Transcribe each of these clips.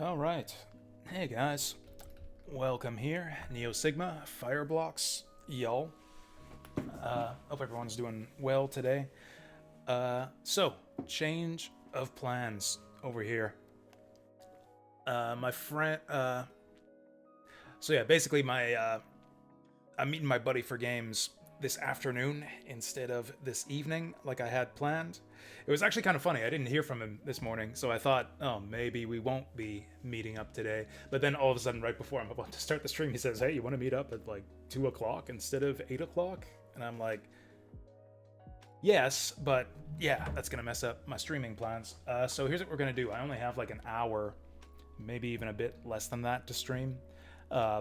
Alright. Hey guys. Welcome here. Neo Sigma, Fireblocks, y'all. Hope everyone's doing well today. So, change of plans over here. My friend, so yeah, basically I'm meeting my buddy for games this afternoon instead of this evening like I had planned. It was actually kind of funny. I didn't hear from him this morning, so I thought, oh, maybe we won't be meeting up today. But then all of a sudden, right before I'm about to start the stream, he says, hey, you want to meet up at like 2 o'clock instead of 8 o'clock? And I'm like, yes, but yeah, that's going to mess up my streaming plans. So here's what we're going to do. I only have like an hour, maybe even a bit less than that to stream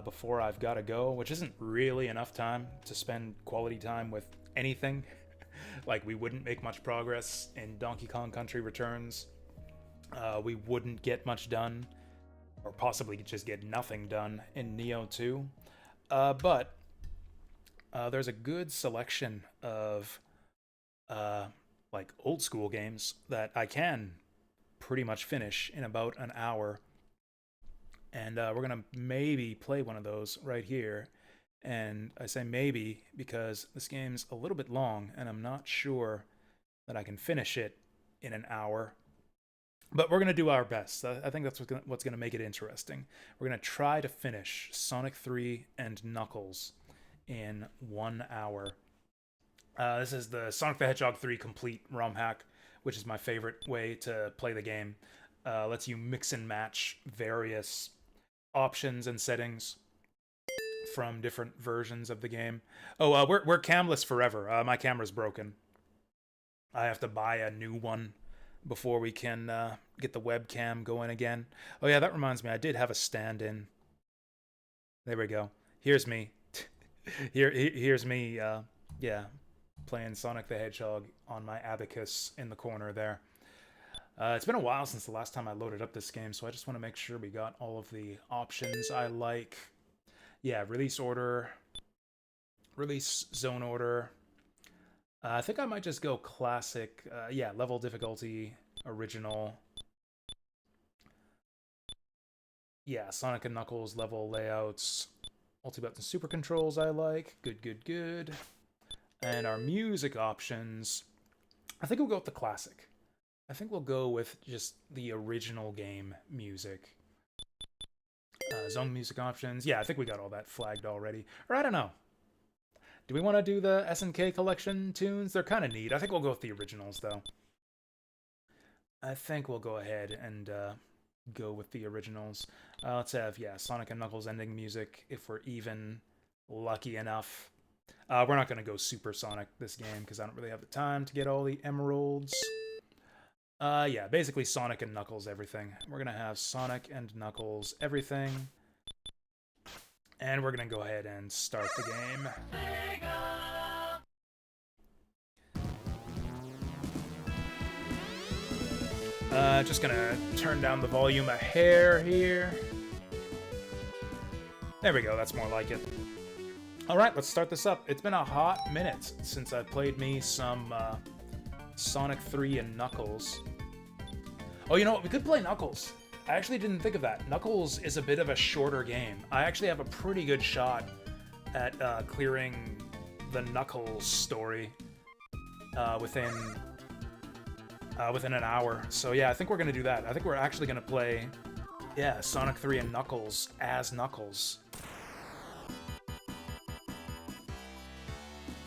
before I've got to go, which isn't really enough time to spend quality time with anything. Like, we wouldn't make much progress in Donkey Kong Country Returns. We wouldn't get much done, or possibly just get nothing done in Neo 2. But there's a good selection of like old school games that I can pretty much finish in about an hour. And we're going to maybe play one of those right here. And I say maybe because this game's a little bit long, and I'm not sure that I can finish it in an hour. But we're going to do our best. I think that's what's going to make it interesting. We're going to try to finish Sonic 3 and Knuckles in 1 hour. This is the Sonic the Hedgehog 3 complete ROM hack, which is my favorite way to play the game. Lets you mix and match various options and settings from different versions of the game. Oh, we're camless forever. My camera's broken. I have to buy a new one before we can get the webcam going again. Oh yeah, that reminds me. I did have a stand-in. There we go. Here's me. Here's me. Yeah, playing Sonic the Hedgehog on my abacus in the corner there. It's been a while since the last time I loaded up this game, so I just want to make sure we got all of the options I like. Yeah, release order, release zone order. I think I might just go classic. Yeah, level difficulty, original. Yeah, Sonic and Knuckles level layouts, multi-button super controls I like. Good, good, good. And our music options, I think we'll go with the classic. I think we'll go with just the original game music. Zone music options. Yeah, I think we got all that flagged already. Or I don't know. Do we want to do the SNK collection tunes? They're kind of neat. I think we'll go with the originals, though. I think we'll go ahead and go with the originals. Let's have, yeah, Sonic and Knuckles ending music if we're even lucky enough. We're not going to go Super Sonic this game because I don't really have the time to get all the emeralds. Yeah, basically Sonic and Knuckles everything. We're gonna have Sonic and Knuckles everything. And we're gonna go ahead and start the game. Just gonna turn down the volume a hair here. There we go, that's more like it. Alright, let's start this up. It's been a hot minute since I played me some Sonic 3 and Knuckles. Oh, you know what? We could play Knuckles. I actually didn't think of that. Knuckles is a bit of a shorter game. I actually have a pretty good shot at clearing the Knuckles story within an hour. So yeah, I think we're gonna do that. I think we're actually gonna play, yeah, Sonic 3 and Knuckles as Knuckles.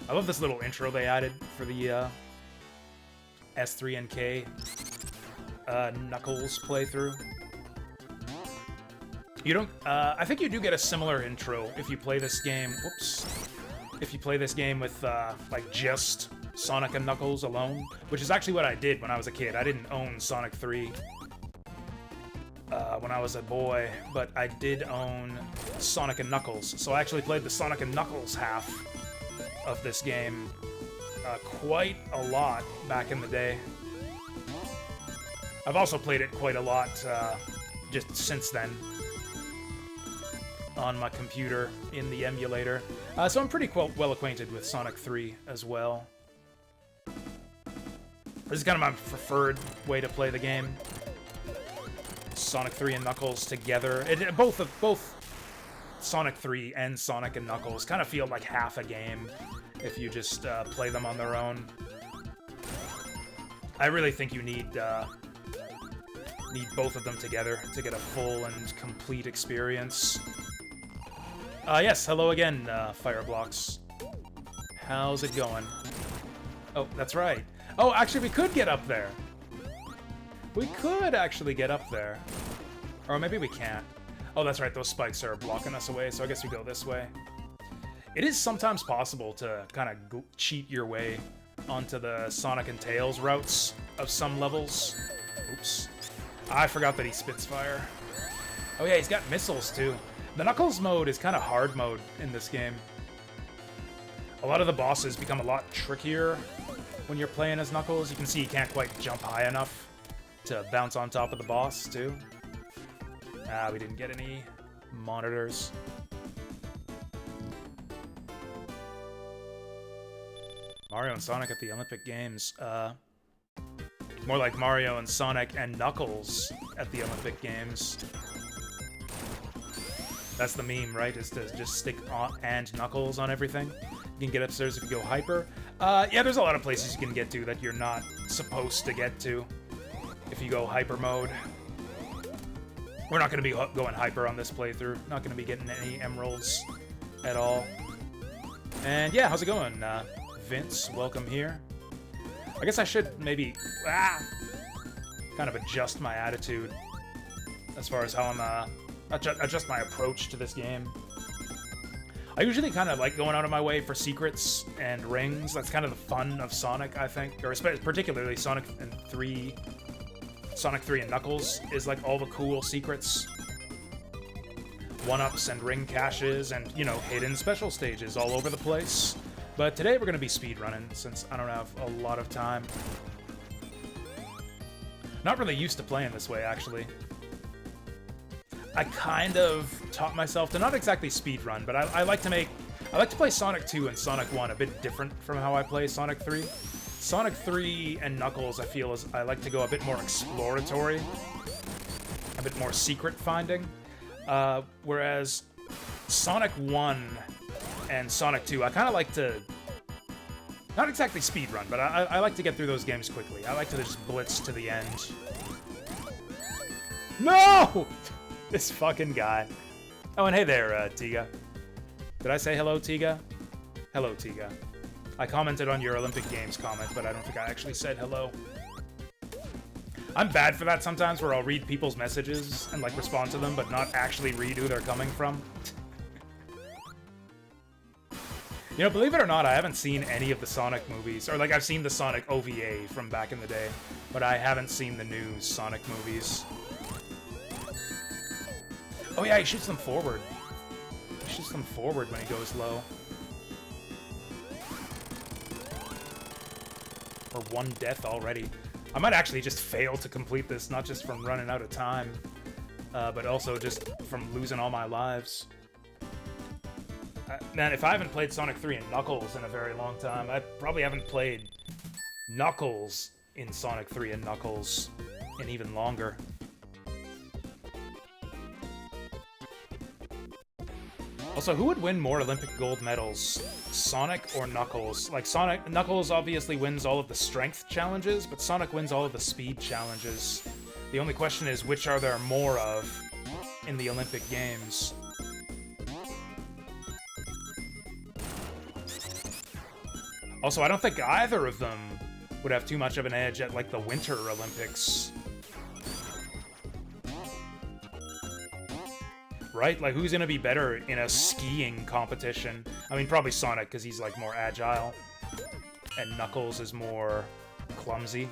I love this little intro they added for the S3NK Knuckles playthrough. You don't, I think you do get a similar intro if you play this game, whoops, if you play this game with, like, just Sonic and Knuckles alone, which is actually what I did when I was a kid. I didn't own Sonic 3 when I was a boy, but I did own Sonic and Knuckles, so I actually played the Sonic and Knuckles half of this game quite a lot back in the day. I've also played it quite a lot just since then on my computer in the emulator. So I'm pretty well acquainted with Sonic 3 as well. This is kind of my preferred way to play the game. Sonic 3 and Knuckles together. Both Sonic 3 and Sonic and Knuckles kind of feel like half a game if you just play them on their own. I really think you need both of them together to get a full and complete experience. Yes, hello again, Fireblocks. How's it going? Oh, that's right. Oh, actually, we could get up there. We could actually get up there. Or maybe we can't. Oh, that's right, those spikes are blocking us away, so I guess we go this way. It is sometimes possible to kind of cheat your way onto the Sonic and Tails routes of some levels. Oops. I forgot that he spits fire. Oh yeah, he's got missiles too. The Knuckles mode is kind of hard mode in this game. A lot of the bosses become a lot trickier when you're playing as Knuckles. You can see he can't quite jump high enough to bounce on top of the boss too. Ah, we didn't get any monitors. Mario and Sonic at the Olympic Games. More like Mario and Sonic and Knuckles at the Olympic Games. That's the meme, right? Is to just stick and Knuckles on everything. You can get upstairs if you go hyper. Yeah, there's a lot of places you can get to that you're not supposed to get to if you go hyper mode. We're not going to be going hyper on this playthrough. Not going to be getting any emeralds at all. And yeah, how's it going? Vince, welcome here. I guess I should maybe kind of adjust my attitude as far as how I'm adjust my approach to this game. I usually kind of like going out of my way for secrets and rings. That's kind of the fun of Sonic, I think, or particularly Sonic 3 and Knuckles is like all the cool secrets, one-ups and ring caches, and, you know, hidden special stages all over the place. But today we're going to be speedrunning, since I don't have a lot of time. Not really used to playing this way, actually. I kind of taught myself to not exactly speedrun, but I like to play Sonic 2 and Sonic 1 a bit different from how I play Sonic 3. Sonic 3 and Knuckles, I feel, I like to go a bit more exploratory, a bit more secret finding, whereas Sonic 1 and Sonic 2, I kind of like to, not exactly speedrun, but I like to get through those games quickly. I like to just blitz to the end. No! This fucking guy. Oh, and hey there, Tiga. Did I say hello, Tiga? Hello, Tiga. I commented on your Olympic Games comment, but I don't think I actually said hello. I'm bad for that sometimes, where I'll read people's messages and, like, respond to them, but not actually read who they're coming from. You know, believe it or not, I haven't seen any of the Sonic movies. Or, like, I've seen the Sonic OVA from back in the day, but I haven't seen the new Sonic movies. Oh yeah, he shoots them forward. He shoots them forward when he goes low. Or one death already. I might actually just fail to complete this, not just from running out of time, but also just from losing all my lives. Man, if I haven't played Sonic 3 and Knuckles in a very long time, I probably haven't played Knuckles in Sonic 3 and Knuckles in even longer. Also, who would win more Olympic gold medals? Sonic or Knuckles? Like, Knuckles obviously wins all of the strength challenges, but Sonic wins all of the speed challenges. The only question is, which are there more of in the Olympic Games? Also, I don't think either of them would have too much of an edge at, like, the Winter Olympics. Right? Like, who's gonna be better in a skiing competition? I mean, probably Sonic, because he's, like, more agile. And Knuckles is more clumsy.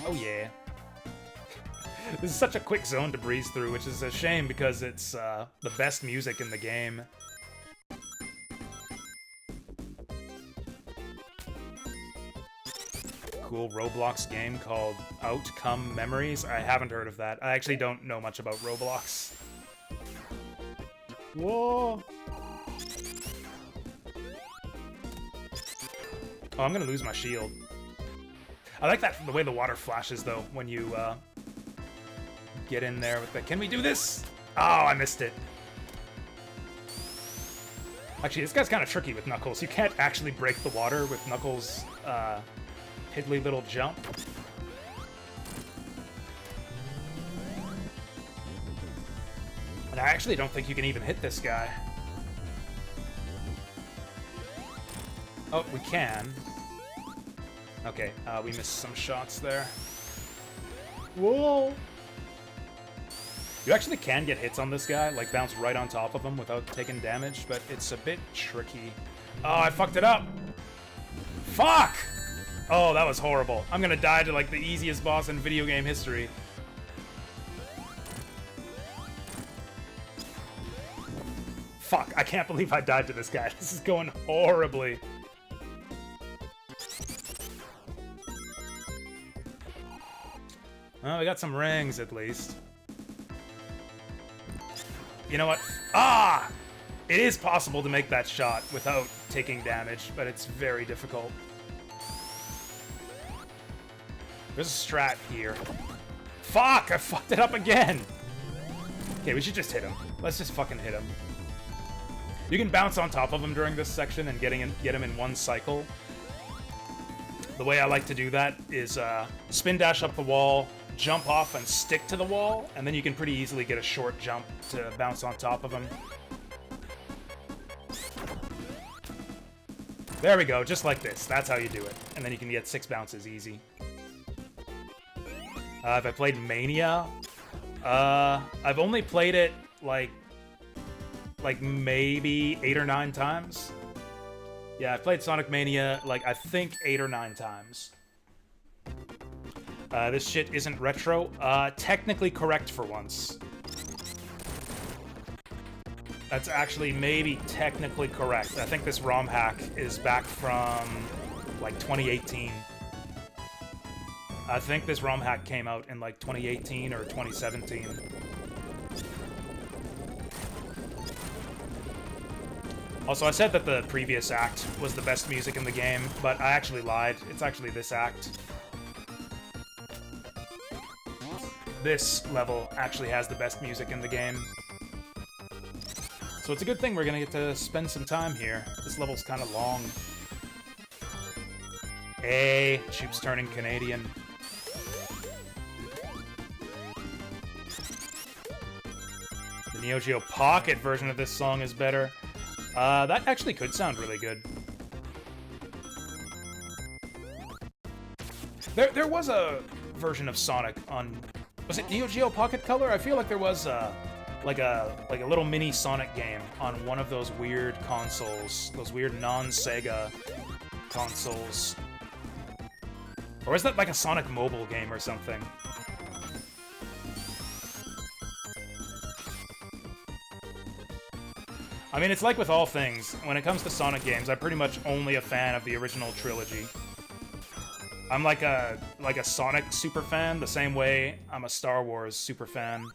Oh, yeah. This is such a quick zone to breeze through, which is a shame because it's the best music in the game. Cool Roblox game called Outcome Memories. I haven't heard of that. I actually don't know much about Roblox. Whoa! Oh, I'm gonna lose my shield. I like that, the way the water flashes, though, when you get in there with the... Can we do this? Oh, I missed it. Actually, this guy's kind of tricky with Knuckles. You can't actually break the water with Knuckles' piddly little jump. And I actually don't think you can even hit this guy. Oh, we can. Okay, we missed some shots there. Whoa! You actually can get hits on this guy, like bounce right on top of him without taking damage, but it's a bit tricky. Oh, I fucked it up! Fuck! Oh, that was horrible. I'm gonna die to, like, the easiest boss in video game history. Fuck, I can't believe I died to this guy. This is going horribly. Well, we got some rings, at least. You know what? Ah! It is possible to make that shot without taking damage, but it's very difficult. There's a strat here. Fuck! I fucked it up again! Okay, we should just hit him. Let's just fucking hit him. You can bounce on top of him during this section and get him in one cycle. The way I like to do that is spin dash up the wall, jump off and stick to the wall, and then you can pretty easily get a short jump to bounce on top of him. There we go, just like this. That's how you do it. And then you can get 6 bounces easy. Have I played Mania? I've only played it like maybe 8 or 9 times. Yeah, I played Sonic Mania like I think 8 or 9 times. This shit isn't retro. Technically correct for once. That's actually maybe technically correct. I think this ROM hack is back from like 2018. I think this ROM hack came out in like 2018 or 2017. Also, I said that the previous act was the best music in the game, but I actually lied. It's actually this act. This level actually has the best music in the game. So it's a good thing we're gonna get to spend some time here. This level's kind of long. Hey, Chupe's turning Canadian. The Neo Geo Pocket version of this song is better. That actually could sound really good. There was a version of Sonic on... Was it Neo Geo Pocket Color? I feel like there was like a little mini Sonic game on one of those weird consoles. Those weird non-Sega consoles. Or is that like a Sonic mobile game or something? I mean, it's like with all things. When it comes to Sonic games, I'm pretty much only a fan of the original trilogy. I'm like a Sonic super fan, the same way I'm a Star Wars super fan.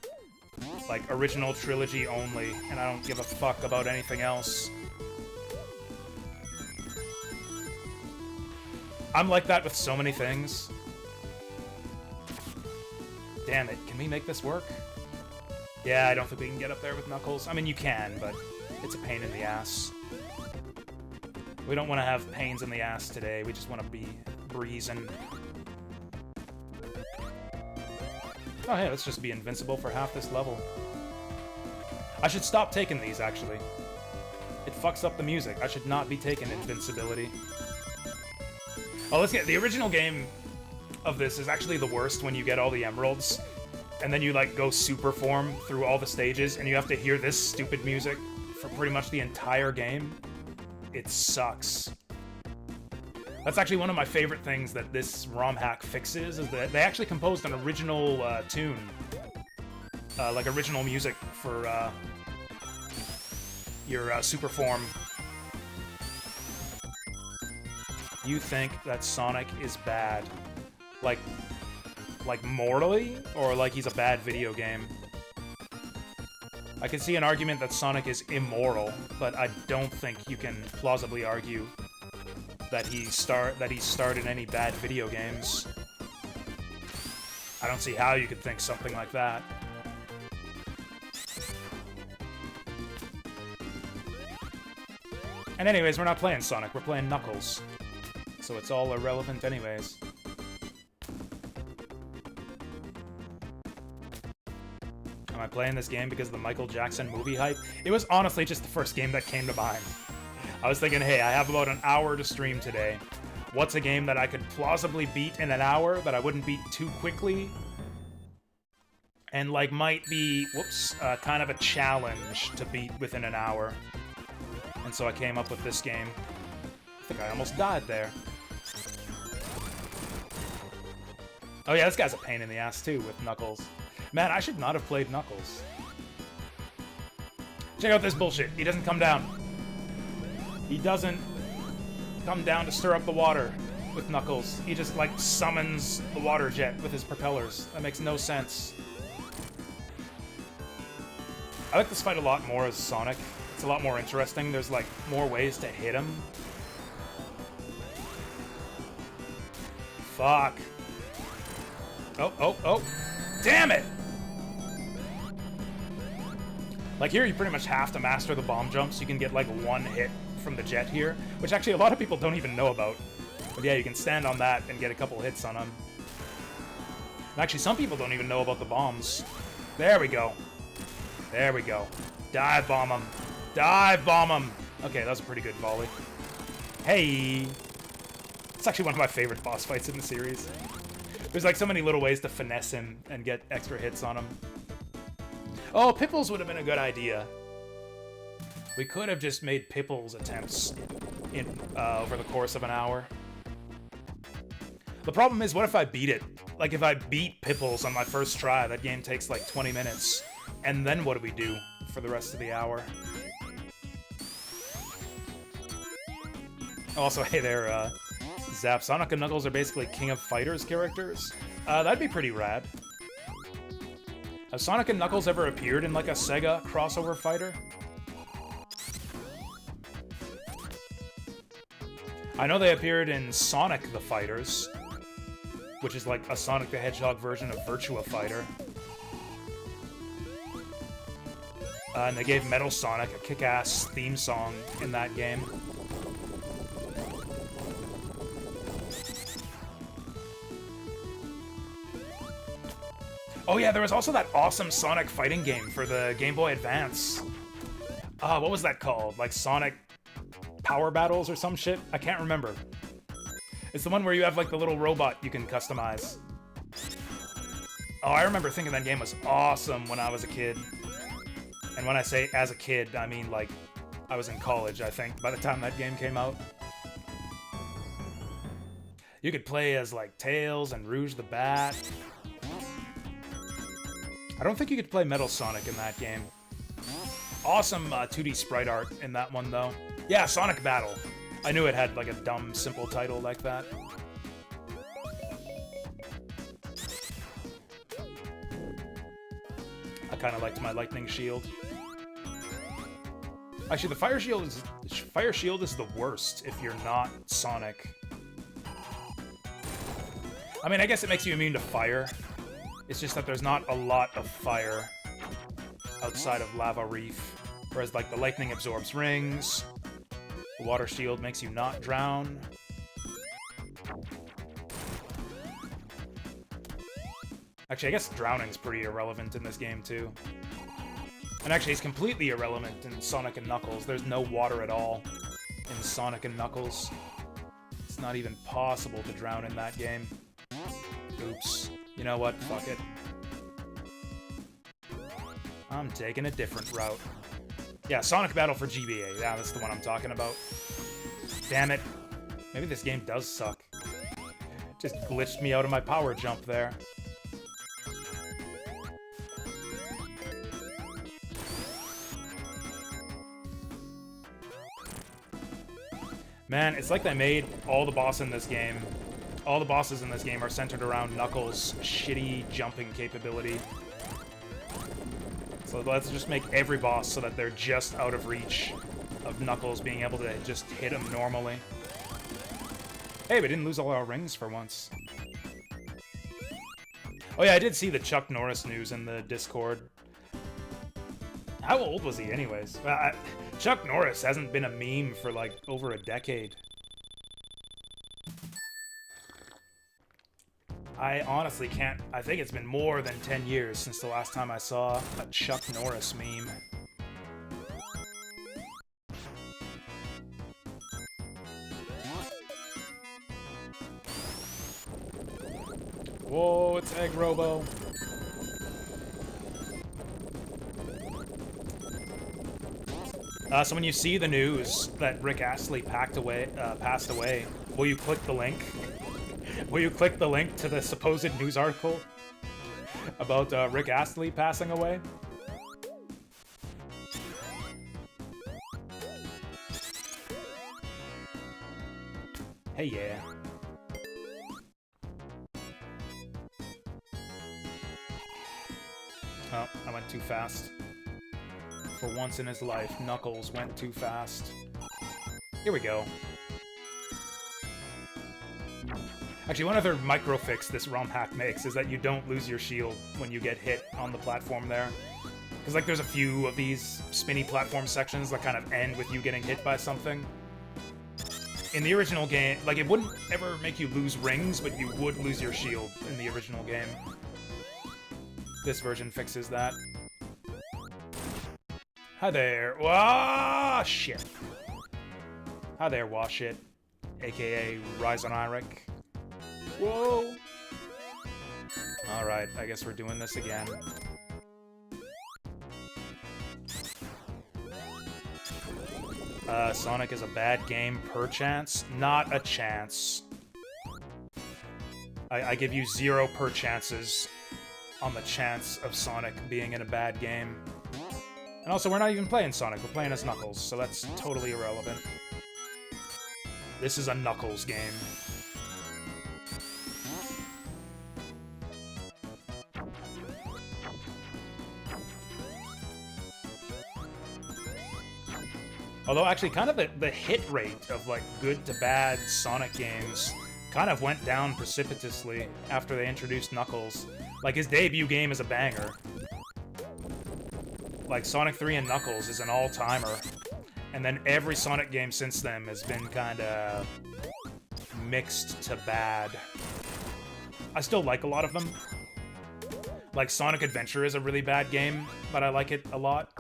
Like, original trilogy only, and I don't give a fuck about anything else. I'm like that with so many things. Damn it, can we make this work? Yeah, I don't think we can get up there with Knuckles. I mean, you can, but it's a pain in the ass. We don't want to have pains in the ass today, we just want to be breezing. Oh hey, let's just be invincible for half this level. I should stop taking these, actually. It fucks up the music. I should not be taking invincibility. Oh, let's get... The original game of this is actually the worst when you get all the emeralds, and then you, like, go super form through all the stages, and you have to hear this stupid music for pretty much the entire game. It sucks. That's actually one of my favorite things that this ROM hack fixes, is that they actually composed an original tune. Like original music for your super form. You think that Sonic is bad. Like morally? Or like he's a bad video game? I can see an argument that Sonic is immoral, but I don't think you can plausibly argue that he starred in any bad video games. I don't see how you could think something like that. And anyways, we're not playing Sonic, we're playing Knuckles. So it's all irrelevant anyways. Am I playing this game because of the Michael Jackson movie hype? It was honestly just the first game that came to mind. I was thinking, hey, I have about an hour to stream today. What's a game that I could plausibly beat in an hour, that I wouldn't beat too quickly? And, like, might be, whoops, kind of a challenge to beat within an hour. And so I came up with this game. I think I almost died there. Oh yeah, this guy's a pain in the ass too with Knuckles. Man, I should not have played Knuckles. Check out this bullshit. He doesn't come down. He doesn't come down to stir up the water with Knuckles. He just, like, summons the water jet with his propellers. That makes no sense. I like this fight a lot more as Sonic. It's a lot more interesting. There's, like, more ways to hit him. Fuck. Oh, oh, oh. Damn it! Like, here you pretty much have to master the bomb jumps. You can get, like, one hit from the jet here, which actually a lot of people don't even know about. But yeah, you can stand on that and get a couple hits on them. And actually, some people don't even know about the bombs. There we go. There we go. Dive bomb him. Dive bomb him. Okay, that was a pretty good volley. Hey! It's actually one of my favorite boss fights in the series. There's like so many little ways to finesse him and get extra hits on him. Oh, Pipples would have been a good idea. We could have just made Pipples attempts in over the course of an hour. The problem is, what if I beat it? Like, if I beat Pipples on my first try, that game takes like 20 minutes. And then what do we do for the rest of the hour? Also, hey there, Zap. Sonic and Knuckles are basically King of Fighters characters. That'd be pretty rad. Have Sonic and Knuckles ever appeared in, like, a Sega crossover fighter? I know they appeared in Sonic the Fighters, which is like a Sonic the Hedgehog version of Virtua Fighter. And they gave Metal Sonic a kick-ass theme song in that game. Oh yeah, there was also that awesome Sonic fighting game for the Game Boy Advance. What was that called? Like Sonic Power Battles or some shit? I can't remember. It's the one where you have like the little robot you can customize. Oh, I remember thinking that game was awesome when I was a kid. And when I say as a kid, I mean like I was in college, I think, by the time that game came out. You could play as like Tails and Rouge the Bat. I don't think you could play Metal Sonic in that game. Awesome 2D sprite art in that one, though. Yeah, Sonic Battle. I knew it had, like, a dumb, simple title like that. I kind of liked my Lightning Shield. Actually, the Fire Shield is the worst if you're not Sonic. I mean, I guess it makes you immune to fire. It's just that there's not a lot of fire outside of Lava Reef. Whereas, like, the lightning absorbs rings. The water shield makes you not drown. Actually, I guess drowning's pretty irrelevant in this game, too. And actually, it's completely irrelevant in Sonic and Knuckles. There's no water at all in Sonic and Knuckles. It's not even possible to drown in that game. Oops. You know what? Fuck it. I'm taking a different route. Yeah, Sonic Battle for GBA. Yeah, that's the one I'm talking about. Damn it. Maybe this game does suck. Just glitched me out of my power jump there. Man, it's like they made all the bosses in this game are centered around Knuckles' shitty jumping capability. So let's just make every boss so that they're just out of reach of Knuckles being able to just hit him normally. Hey, we didn't lose all our rings for once. Oh yeah, I did see the Chuck Norris news in the Discord. How old was he anyways? Chuck Norris hasn't been a meme for like over a decade. I honestly can't... I think it's been more than 10 years since the last time I saw a Chuck Norris meme. Whoa, it's Egg Robo. So when you see the news that Rick Astley passed away, will you click the link? Will you click the link to the supposed news article about Rick Astley passing away? Hey, yeah. Oh, I went too fast. For once in his life, Knuckles went too fast. Here we go. Actually, one other micro-fix this ROM hack makes is that you don't lose your shield when you get hit on the platform there. Because, like, there's a few of these spinny platform sections that kind of end with you getting hit by something. In the original game, like, it wouldn't ever make you lose rings, but you would lose your shield in the original game. This version fixes that. Hi there. Wah, shit. Hi there, Washit. AKA Ryzen Irek. Whoa! Alright, I guess we're doing this again. Sonic is a bad game, perchance? Not a chance. I give you 0 perchances on the chance of Sonic being in a bad game. And also, we're not even playing Sonic, we're playing as Knuckles, so that's totally irrelevant. This is a Knuckles game. Although, actually, kind of the hit rate of, like, good to bad Sonic games kind of went down precipitously after they introduced Knuckles. Like, his debut game is a banger. Like, Sonic 3 and Knuckles is an all-timer. And then every Sonic game since then has been kinda mixed to bad. I still like a lot of them. Like, Sonic Adventure is a really bad game, but I like it a lot.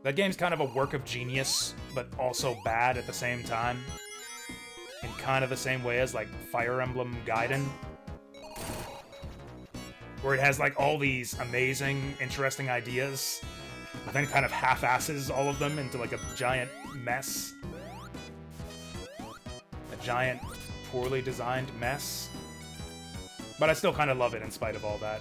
That game's kind of a work of genius, but also bad at the same time. In kind of the same way as, like, Fire Emblem Gaiden. Where it has, like, all these amazing, interesting ideas, but then kind of half-asses all of them into, like, a giant mess. A giant, poorly designed mess. But I still kind of love it in spite of all that.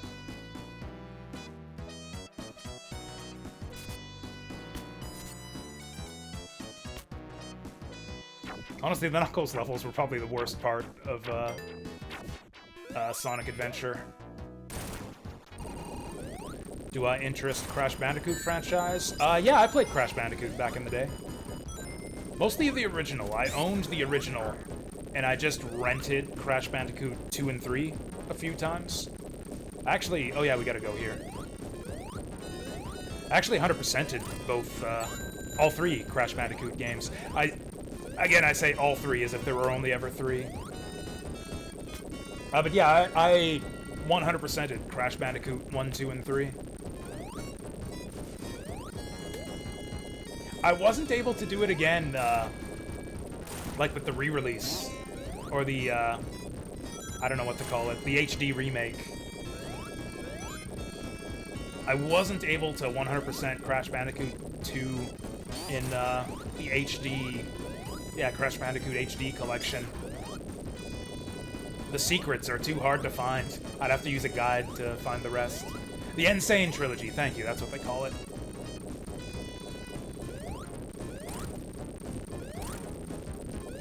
Honestly, the Knuckles levels were probably the worst part of Sonic Adventure. Do I interest Crash Bandicoot franchise? Yeah, I played Crash Bandicoot back in the day. Mostly the original. I owned the original, and I just rented Crash Bandicoot 2 and 3 a few times. Actually, oh yeah, we gotta go here. I actually 100%ed both, all 3 Crash Bandicoot games. Again, I say all 3 as if there were only ever 3. But yeah, I 100%ed Crash Bandicoot 1, 2, and 3. I wasn't able to do it again, like with the re-release, or the, I don't know what to call it, the HD remake. I wasn't able to 100% Crash Bandicoot 2 in, the HD, yeah, Crash Bandicoot HD collection. The secrets are too hard to find. I'd have to use a guide to find the rest. The Insane Trilogy, thank you, that's what they call it.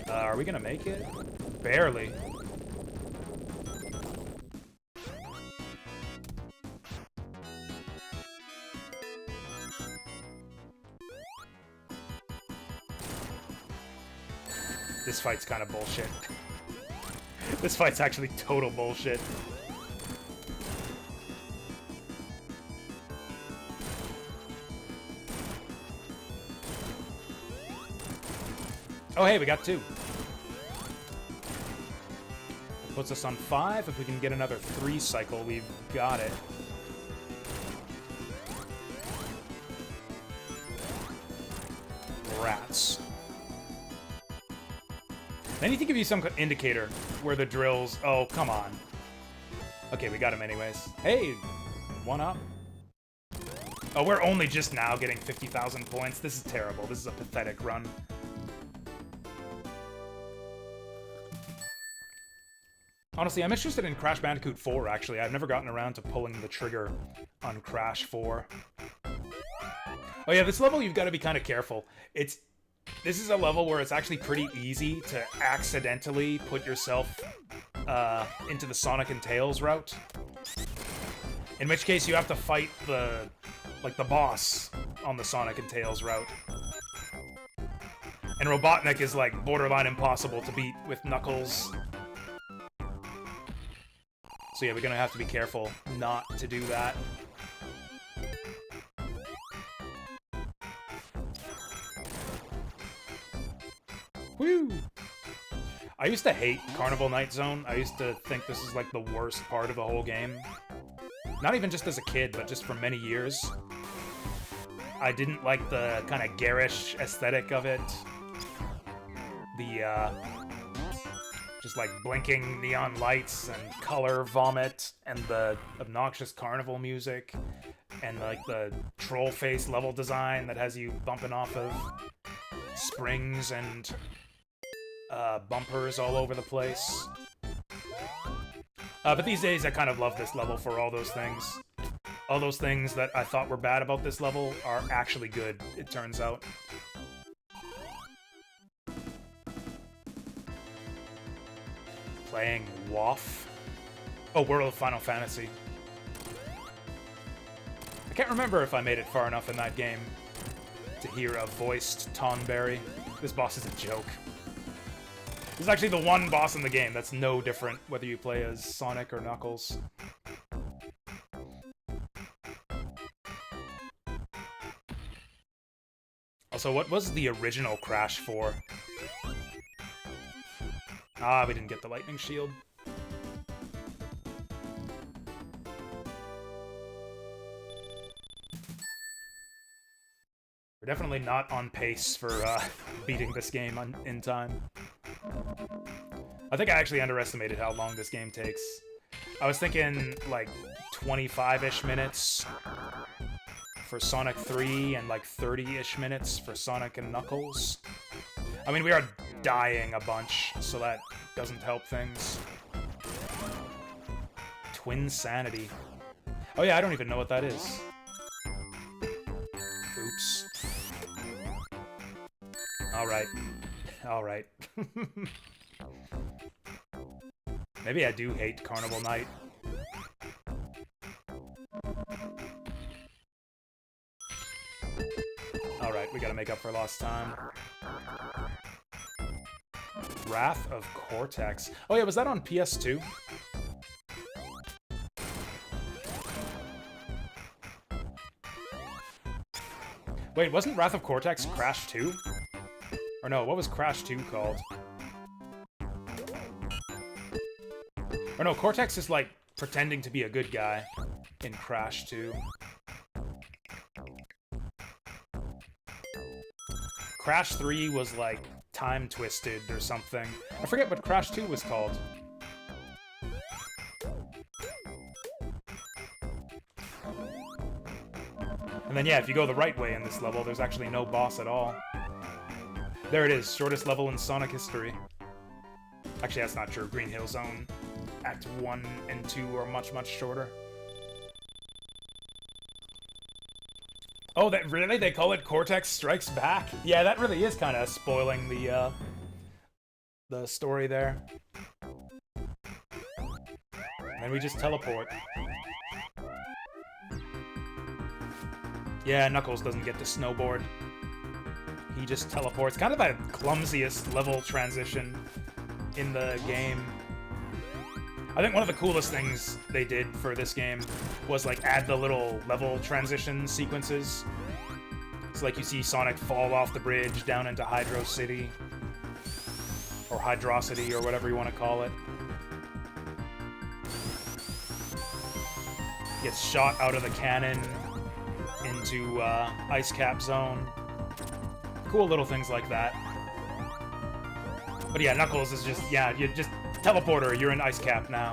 Are we gonna make it? Barely. This fight's kind of bullshit. This fight's actually total bullshit. Oh, hey, we got 2. Puts us on 5. If we can get another 3 cycle, we've got it. Rats. They need to give you some indicator where the drills... Oh, come on. Okay, we got him anyways. Hey, 1 up. Oh, we're only just now getting 50,000 points. This is terrible. This is a pathetic run. Honestly, I'm interested in Crash Bandicoot 4, actually. I've never gotten around to pulling the trigger on Crash 4. Oh yeah, this level you've got to be kind of careful. This is a level where it's actually pretty easy to accidentally put yourself into the Sonic and Tails route. In which case you have to fight the boss on the Sonic and Tails route. And Robotnik is like borderline impossible to beat with Knuckles. So yeah, we're gonna have to be careful not to do that. Woo! I used to hate Carnival Night Zone. I used to think this is like the worst part of the whole game. Not even just as a kid, but just for many years. I didn't like the kind of garish aesthetic of it. The, just like blinking neon lights and color vomit and the obnoxious carnival music and like the troll face level design that has you bumping off of springs and bumpers all over the place. But these days I kind of love this level for all those things. All those things that I thought were bad about this level are actually good, it turns out. Playing WAF? Oh, World of Final Fantasy. I can't remember if I made it far enough in that game to hear a voiced Tonberry. This boss is a joke. This is actually the one boss in the game that's no different whether you play as Sonic or Knuckles. Also, what was the original Crash for? Ah, we didn't get the lightning shield. We're definitely not on pace for beating this game in time. I think I actually underestimated how long this game takes. I was thinking like 25-ish minutes for Sonic 3 and like 30-ish minutes for Sonic and Knuckles. I mean, we are dying a bunch, so that doesn't help things. Twinsanity. Oh yeah, I don't even know what that is. Oops. Alright. Alright. Maybe I do hate Carnival Night. Alright, we gotta make up for lost time. Wrath of Cortex. Oh yeah, was that on PS2? Wait, wasn't Wrath of Cortex Crash 2? Or no, what was Crash 2 called? Or no, Cortex is like pretending to be a good guy in Crash 2. Crash 3 was like time twisted or something. I forget what Crash 2 was called. And then yeah, if you go the right way in this level, there's actually no boss at all. There it is, shortest level in Sonic history. Actually, that's not true. Green Hill Zone Act 1 and 2 are much, much shorter. Oh, that really? They call it Cortex Strikes Back? Yeah, that really is kind of spoiling the story there. And we just teleport. Yeah, Knuckles doesn't get to snowboard. he just teleports. Kind of the clumsiest level transition in the game. I think one of the coolest things they did for this game was like add the little level transition sequences. So like you see Sonic fall off the bridge down into Hydro City. Or Hydrocity, or whatever you want to call it. Gets shot out of the cannon into Ice Cap Zone. Cool little things like that. But yeah, Knuckles is just, yeah, you just teleporter, you're in Ice Cap now.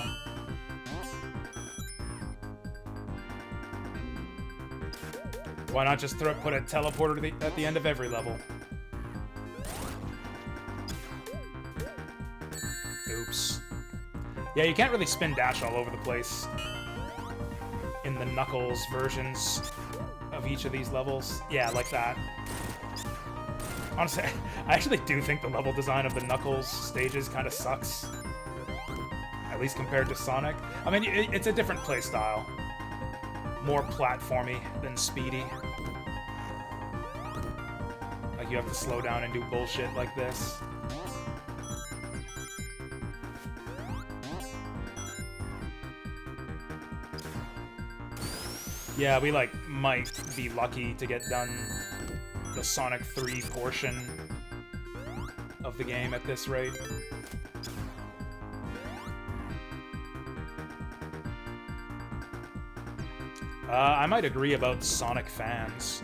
Why not just put a teleporter at the end of every level? Oops. Yeah, you can't really spin dash all over the place in the Knuckles versions of each of these levels. Yeah, like that. Honestly, I actually do think the level design of the Knuckles stages kind of sucks. At least compared to Sonic. I mean, it's a different playstyle. More platformy than speedy. Like, you have to slow down and do bullshit like this. Yeah, we, like, might be lucky to get done the Sonic 3 portion of the game at this rate. I might agree about Sonic fans.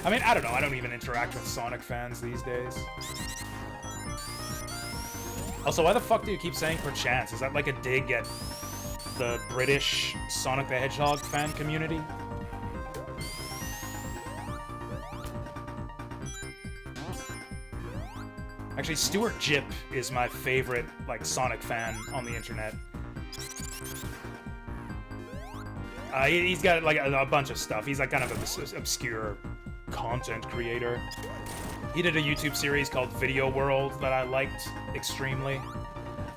I mean, I don't know, I don't even interact with Sonic fans these days. Also, why the fuck do you keep saying perchance? Is that like a dig at the British Sonic the Hedgehog fan community? Actually, Stuart Jipp is my favorite, like, Sonic fan on the internet. He's got, like, a bunch of stuff. He's, like, kind of an obscure content creator. He did a YouTube series called Video World that I liked extremely.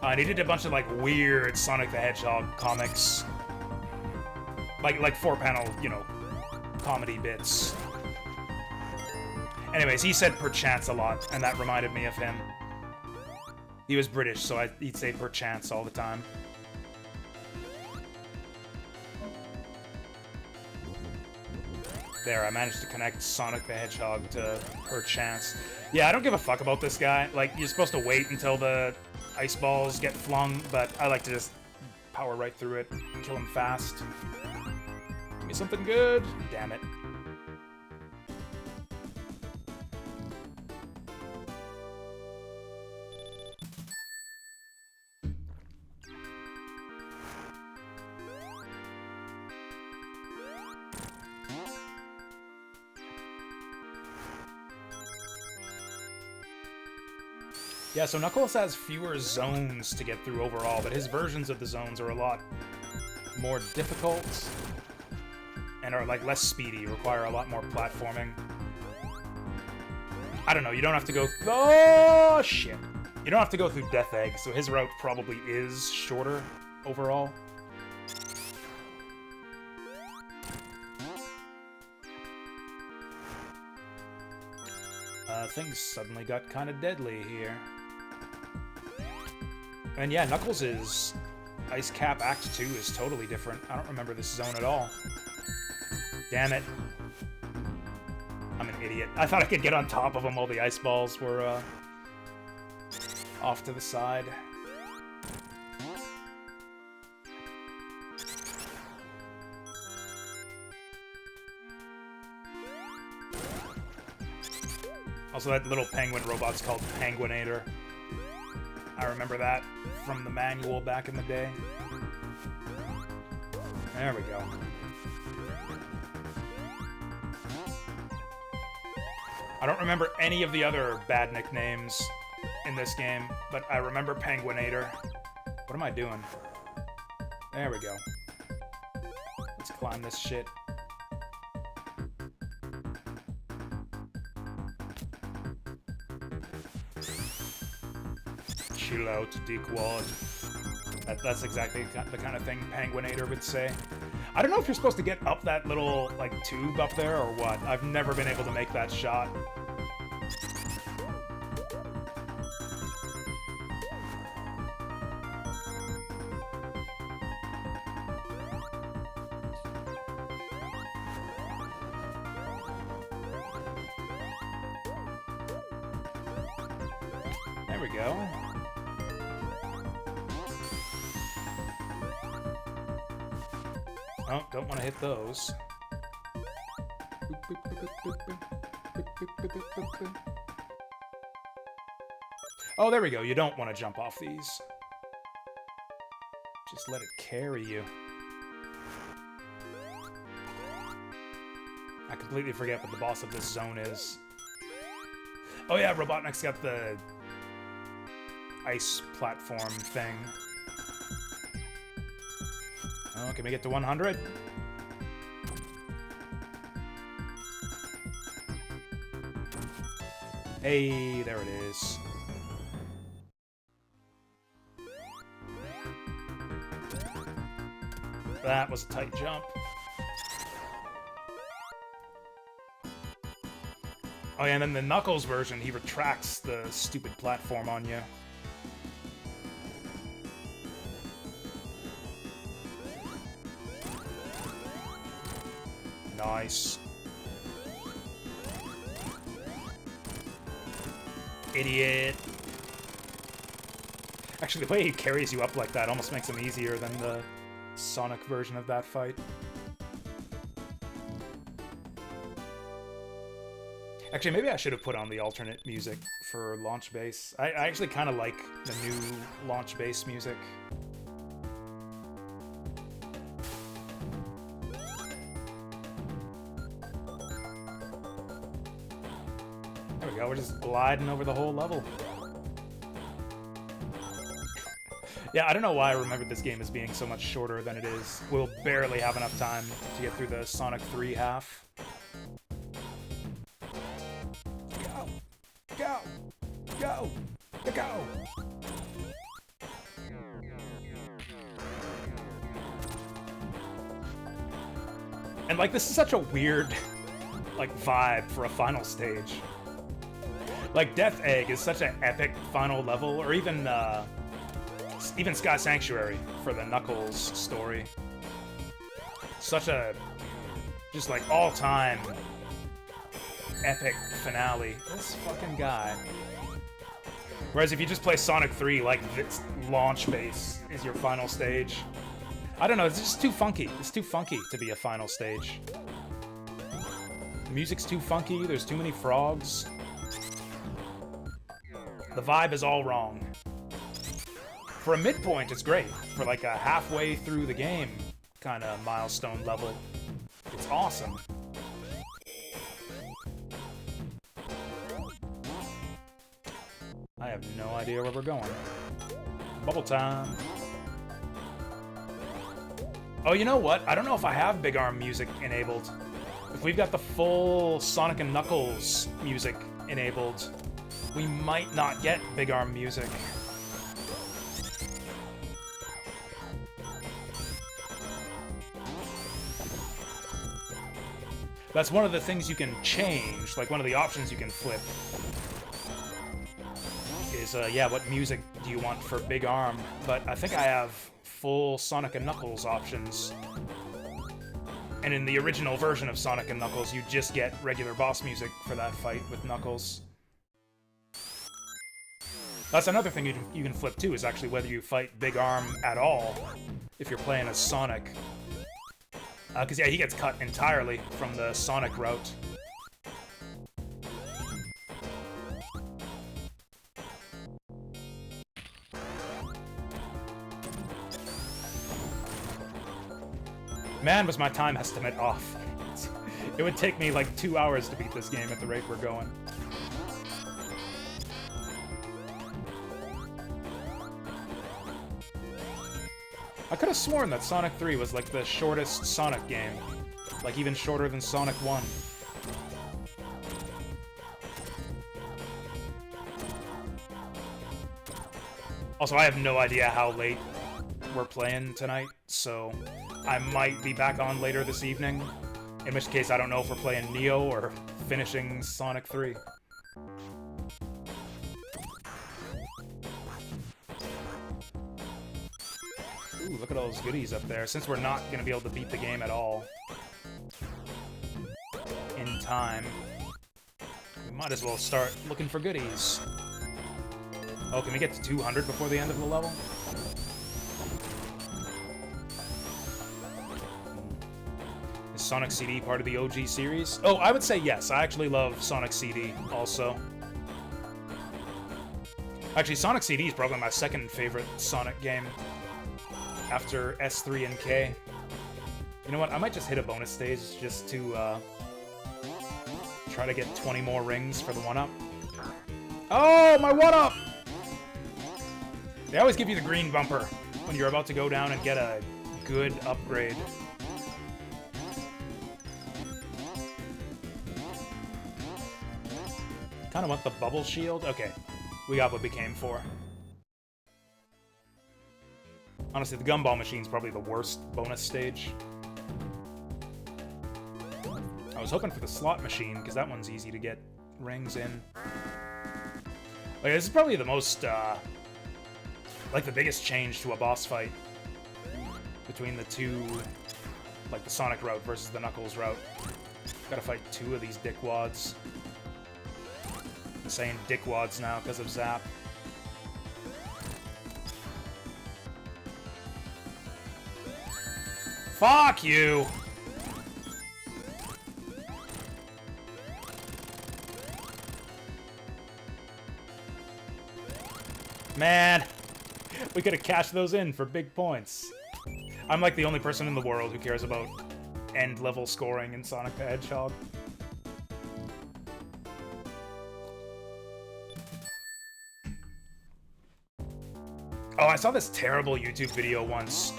And he did a bunch of, like, weird Sonic the Hedgehog comics. Like 4-panel, you know, comedy bits. Anyways, he said perchance a lot, and that reminded me of him. He was British, so he'd say perchance all the time. There, I managed to connect Sonic the Hedgehog to perchance. Yeah, I don't give a fuck about this guy. Like, you're supposed to wait until the ice balls get flung, but I like to just power right through it, kill him fast. Give me something good. Damn it. Yeah, so Knuckles has fewer zones to get through overall, but his versions of the zones are a lot more difficult and are, like, less speedy, require a lot more platforming. I don't know, you don't have to go... Oh, shit. You don't have to go through Death Egg, so his route probably is shorter overall. Things suddenly got kind of deadly here. And yeah, Knuckles' Ice Cap Act 2 is totally different. I don't remember this zone at all. Damn it. I'm an idiot. I thought I could get on top of him while the ice balls were off to the side. Also, that little penguin robot's called Penguinator. I remember that from the manual back in the day. There we go. I don't remember any of the other bad nicknames in this game, but I remember Penguinator. What am I doing? There we go. Let's climb this shit. Chill out, dickwad. That's exactly the kind of thing Penguinator would say. I don't know if you're supposed to get up that little, like, tube up there or what. I've never been able to make that shot. we go. Oh, don't want to hit those. Oh, there we go. You don't want to jump off these. Just let it carry you. I completely forget what the boss of this zone is. Oh yeah, Robotnik's got the ice platform thing. Oh, can we get to 100? Hey, there it is. That was a tight jump. Oh yeah, and then the Knuckles version, he retracts the stupid platform on you. Nice. Idiot. Actually, the way he carries you up like that almost makes him easier than the Sonic version of that fight. Actually, maybe I should have put on the alternate music for Launch Bass. I actually kind of like the new Launch Bass music. There we go, we're just gliding over the whole level. Yeah, I don't know why I remember this game as being so much shorter than it is. We'll barely have enough time to get through the Sonic 3 half. Go! Go! Go! Go! And, like, this is such a weird, like, vibe for a final stage. Like, Death Egg is such an epic final level, or even Sky Sanctuary for the Knuckles story. Such a, just like, all-time epic finale. This fucking guy. Whereas if you just play Sonic 3, like, this Launch Bass is your final stage. I don't know, it's just too funky. It's too funky to be a final stage. The music's too funky, there's too many frogs. The vibe is all wrong. For a midpoint, it's great. For like a halfway through the game kind of milestone level, it's awesome. I have no idea where we're going. Bubble time. Oh, you know what? I don't know if I have Big Arm music enabled. If we've got the full Sonic and Knuckles music enabled, we might not get Big Arm music. That's one of the things you can change, like one of the options you can flip is, yeah, what music do you want for Big Arm? But I think I have full Sonic and Knuckles options. And in the original version of Sonic and Knuckles, you just get regular boss music for that fight with Knuckles. That's another thing you can flip too, is actually whether you fight Big Arm at all, if you're playing as Sonic. Because, yeah, he gets cut entirely from the Sonic route. Man, was my time estimate off. It would take me like 2 hours to beat this game at the rate we're going. I could have sworn that Sonic 3 was like the shortest Sonic game. Like even shorter than Sonic 1. Also, I have no idea how late we're playing tonight, so I might be back on later this evening. In which case, I don't know if we're playing Neo or finishing Sonic 3. Ooh, look at all those goodies up there. Since we're not going to be able to beat the game at all in time, we might as well start looking for goodies. Oh, can we get to 200 before the end of the level? Is Sonic CD part of the OG series? Oh, I would say yes. I actually love Sonic CD also. Actually, Sonic CD is probably my second favorite Sonic game after S3 and K. You know what? I might just hit a bonus stage just to try to get 20 more rings for the 1-up. Oh, my 1-up! They always give you the green bumper when you're about to go down and get a good upgrade. Kind of want the bubble shield. Okay, we got what we came for. Honestly, the gumball machine's probably the worst bonus stage. I was hoping for the slot machine, because that one's easy to get rings in. Like, this is probably the most, like, the biggest change to a boss fight between the two, like, the Sonic route versus the Knuckles route. Gotta fight 2 of these dickwads. I'm saying dickwads now because of Zap. Fuck you! Man, we could have cashed those in for big points. I'm like the only person in the world who cares about end-level scoring in Sonic the Hedgehog. Oh, I saw this terrible YouTube video once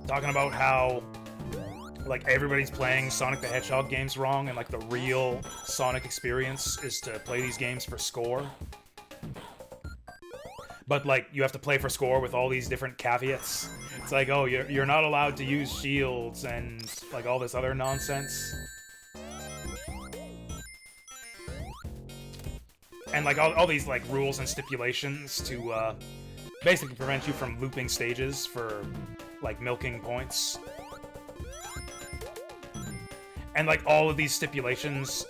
talking about how, like, everybody's playing Sonic the Hedgehog games wrong, and, like, the real Sonic experience is to play these games for score. But, like, you have to play for score with all these different caveats. It's like, oh, you're not allowed to use shields and, like, all this other nonsense. And, like, all these, like, rules and stipulations to, basically prevent you from looping stages for, like, milking points. And, like, all of these stipulations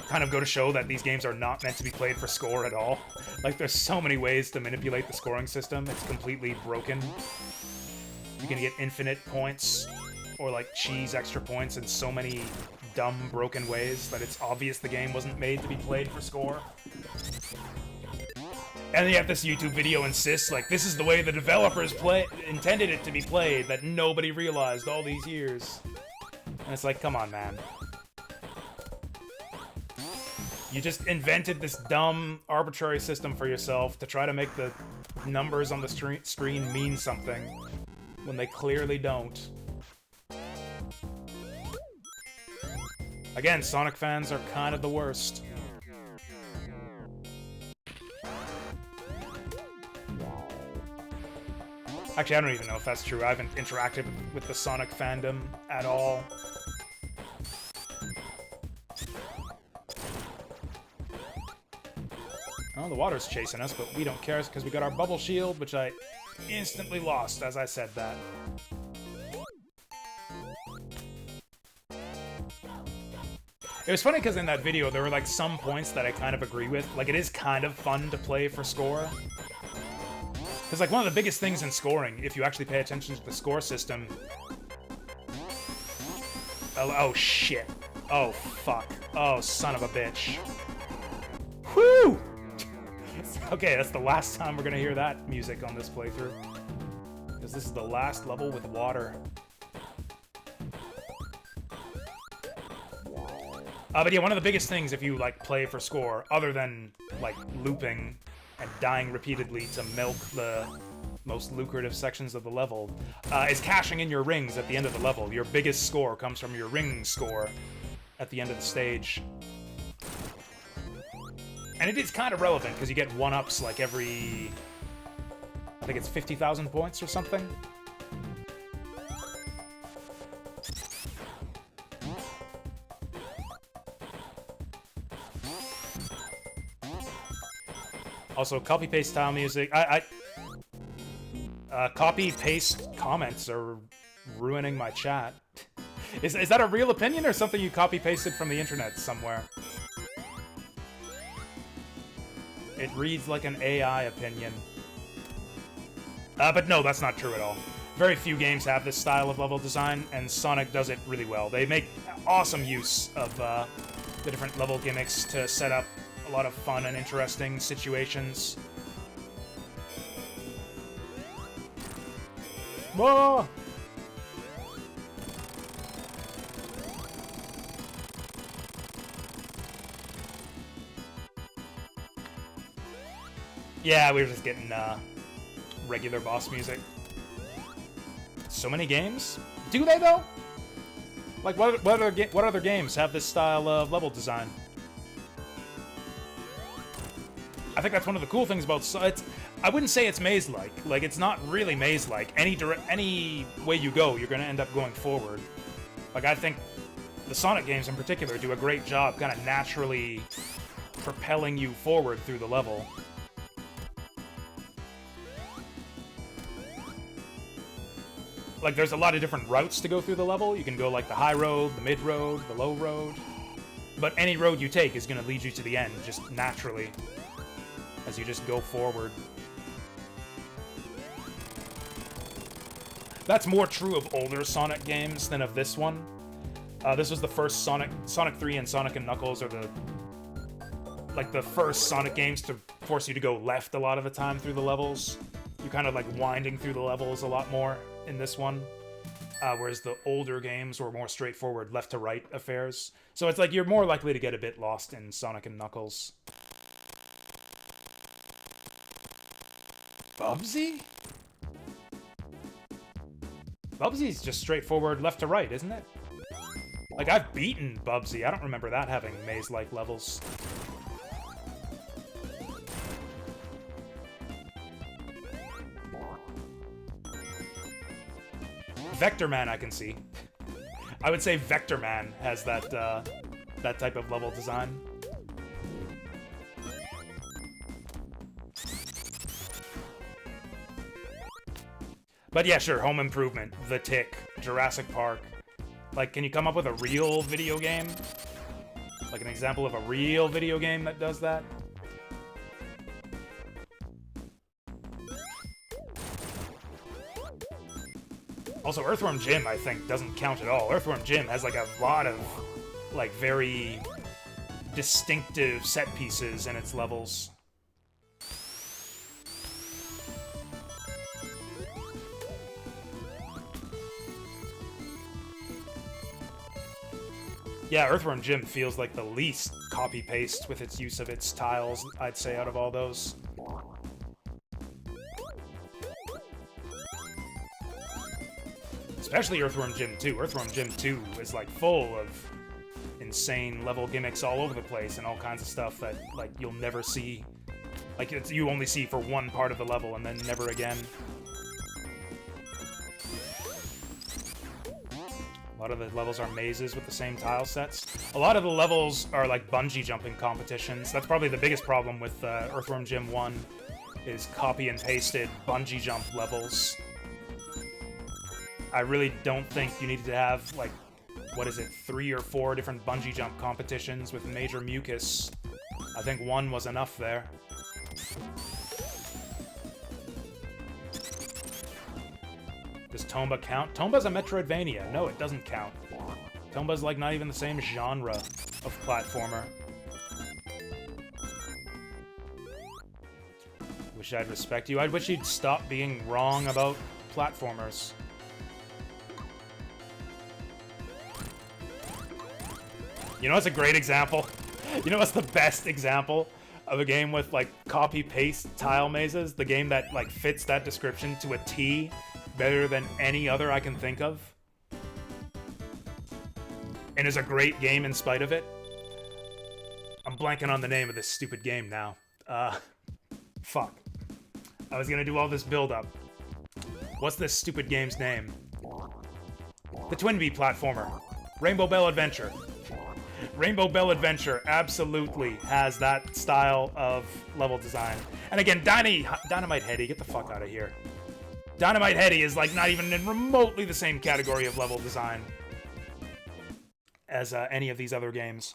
kind of go to show that these games are not meant to be played for score at all. Like, there's so many ways to manipulate the scoring system. It's completely broken. You can get infinite points, or, like, cheese extra points in so many dumb, broken ways that it's obvious the game wasn't made to be played for score. And then you have this YouTube video insists, like, this is the way the developers intended it to be played, that nobody realized all these years. And it's like, come on, man. You just invented this dumb, arbitrary system for yourself to try to make the numbers on the screen mean something, when they clearly don't. Again, Sonic fans are kind of the worst. Actually, I don't even know if that's true. I haven't interacted with the Sonic fandom at all. Oh, the water's chasing us, but we don't care because we got our bubble shield, which I instantly lost as I said that. It was funny because in that video, there were like some points that I kind of agree with. Like, it is kind of fun to play for score. Because, like, one of the biggest things in scoring, if you actually pay attention to the score system... Oh, shit. Oh, fuck. Oh, son of a bitch. Whew! Okay, that's the last time we're gonna hear that music on this playthrough. Because this is the last level with water. But yeah, one of the biggest things if you, like, play for score, other than, like, looping and dying repeatedly to milk the most lucrative sections of the level, is cashing in your rings at the end of the level. Your biggest score comes from your ring score at the end of the stage. And it is kind of relevant, because you get 1-ups like every... I think it's 50,000 points or something? Also, copy-paste style music. Copy-paste comments are ruining my chat. Is that a real opinion or something you copy-pasted from the internet somewhere? It reads like an AI opinion. But no, that's not true at all. Very few games have this style of level design, and Sonic does it really well. They make awesome use of the different level gimmicks to set up a lot of fun and interesting situations. Whoa! Yeah, we were just getting regular boss music. So many games? Do they, though? Like, what other games have this style of level design? I think that's one of the cool things about... I wouldn't say it's maze-like. Like, it's not really maze-like. Any way you go, you're going to end up going forward. Like, I think the Sonic games in particular do a great job kind of naturally propelling you forward through the level. Like, there's a lot of different routes to go through the level. You can go, like, the high road, the mid road, the low road. But any road you take is going to lead you to the end, just naturally, as you just go forward. That's more true of older Sonic games than of this one. This was the first Sonic 3 and Sonic and Knuckles are the first Sonic games to force you to go left a lot of the time through the levels. You're kind of, like, winding through the levels a lot more in this one, whereas the older games were more straightforward left-to-right affairs. So it's like you're more likely to get a bit lost in Sonic and Knuckles. Bubsy? Bubsy's just straightforward left-to-right, isn't it? Like, I've beaten Bubsy. I don't remember that having maze-like levels. Vector Man I can see. I would say Vector Man has that that type of level design. But yeah, sure, Home Improvement, The Tick, Jurassic Park. Like, can you come up with a real video game? Like an example of a real video game that does that? Also, Earthworm Jim, I think, doesn't count at all. Earthworm Jim has, like, a lot of, like, very distinctive set pieces in its levels. Yeah, Earthworm Jim feels like the least copy-paste with its use of its tiles, I'd say, out of all those. Especially Earthworm Jim 2. Earthworm Jim 2 is, like, full of insane level gimmicks all over the place and all kinds of stuff that, like, you'll never see. Like, you only see for one part of the level and then never again. A lot of the levels are mazes with the same tile sets. A lot of the levels are, like, bungee jumping competitions. That's probably the biggest problem with Earthworm Jim 1, is copy and pasted bungee jump levels. I really don't think you need to have, like, what is it, 3 or 4 different bungee jump competitions with Major Mucus. I think one was enough there. Does Tomba count? Tomba's a Metroidvania. No, it doesn't count. Tomba's, like, not even the same genre of platformer. Wish I'd respect you. I wish you'd stop being wrong about platformers. You know what's a great example? You know what's the best example of a game with, like, copy-paste tile mazes? The game that, like, fits that description to a T better than any other I can think of? And is a great game in spite of it? I'm blanking on the name of this stupid game now. Fuck. I was gonna do all this build-up. What's this stupid game's name? The Twinbee platformer. Rainbow Bell Adventure. Rainbow Bell Adventure absolutely has that style of level design. And again, Dynamite Headdy, get the fuck out of here. Dynamite Headdy is, like, not even in remotely the same category of level design as any of these other games.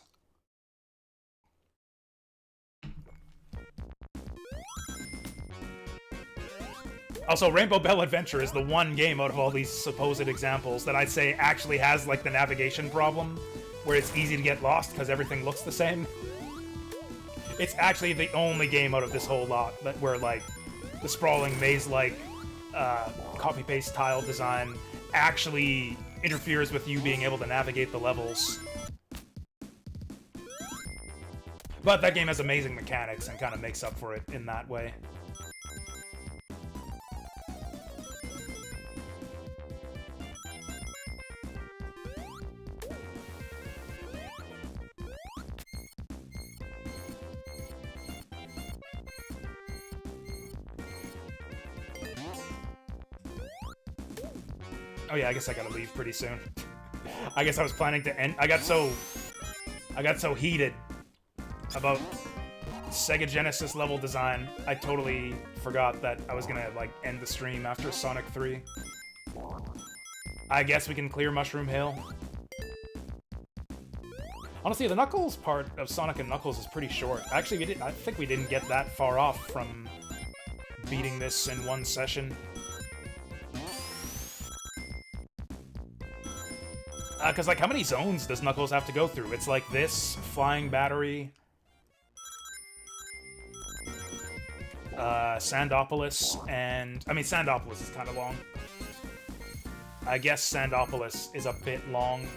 Also, Rainbow Bell Adventure is the one game out of all these supposed examples that I'd say actually has, like, the navigation problem, where it's easy to get lost because everything looks the same. It's actually the only game out of this whole lot that where, like, the sprawling maze-like copy-paste tile design actually interferes with you being able to navigate the levels. But that game has amazing mechanics and kind of makes up for it in that way. Oh yeah, I guess I gotta leave pretty soon. I guess I was planning to end. I got so heated about Sega Genesis level design, I totally forgot that I was gonna, like, end the stream after Sonic 3. I guess we can clear Mushroom Hill. Honestly, the Knuckles part of Sonic and Knuckles is pretty short. Actually, I think we didn't get that far off from beating this in one session. Because, like, how many zones does Knuckles have to go through? It's like this, Flying Battery, Sandopolis, and... I mean, Sandopolis is kind of long. I guess Sandopolis is a bit long.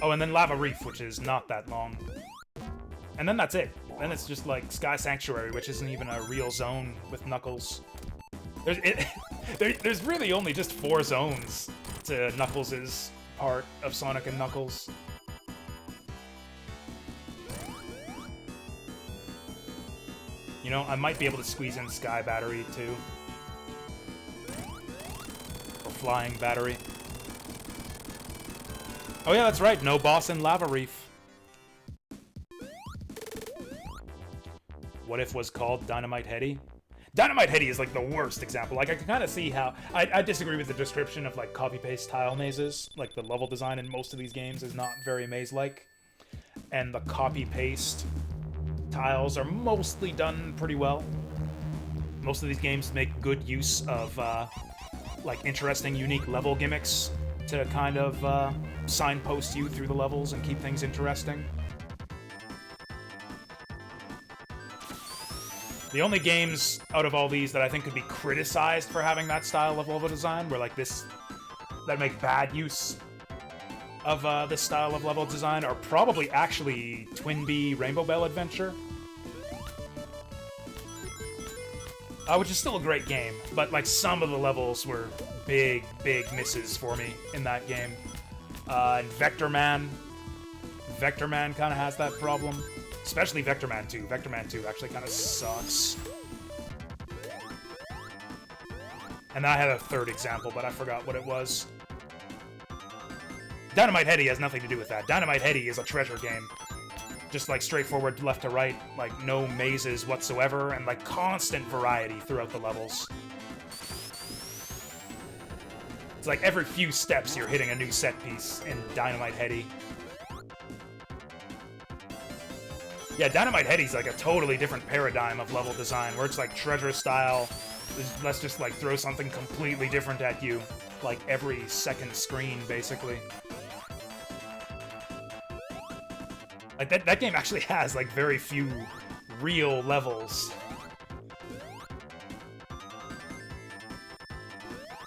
Oh, and then Lava Reef, which is not that long. And then that's it. Then it's just like Sky Sanctuary, which isn't even a real zone with Knuckles. There's really only just 4 zones to Knuckles' part of Sonic and Knuckles. You know, I might be able to squeeze in Sky Battery, too. Or Flying Battery. Oh yeah, that's right, no boss in Lava Reef. What if was called Dynamite Headdy? Dynamite Headdy is like the worst example. Like, I can kind of see how... I disagree with the description of, like, copy-paste tile mazes. Like, the level design in most of these games is not very maze-like. And the copy-paste tiles are mostly done pretty well. Most of these games make good use of, like, interesting, unique level gimmicks to kind of signpost you through the levels and keep things interesting. The only games out of all these that I think could be criticized for having that style of level design were like this, that make bad use of this style of level design are probably actually Twinbee Rainbow Bell Adventure. Which is still a great game, but like some of the levels were big misses for me in that game. And Vector Man kind of has that problem. Especially Vector Man 2. Vector Man 2 actually kind of sucks. And I had a third example, but I forgot what it was. Dynamite Headdy has nothing to do with that. Dynamite Headdy is a treasure game. Just like straightforward left to right, like no mazes whatsoever, and like constant variety throughout the levels. It's like every few steps you're hitting a new set piece in Dynamite Headdy. Yeah, Dynamite Headdy's like a totally different paradigm of level design, where it's like treasure style. Let's just like throw something completely different at you, like every second screen, basically. Like that game actually has like very few real levels.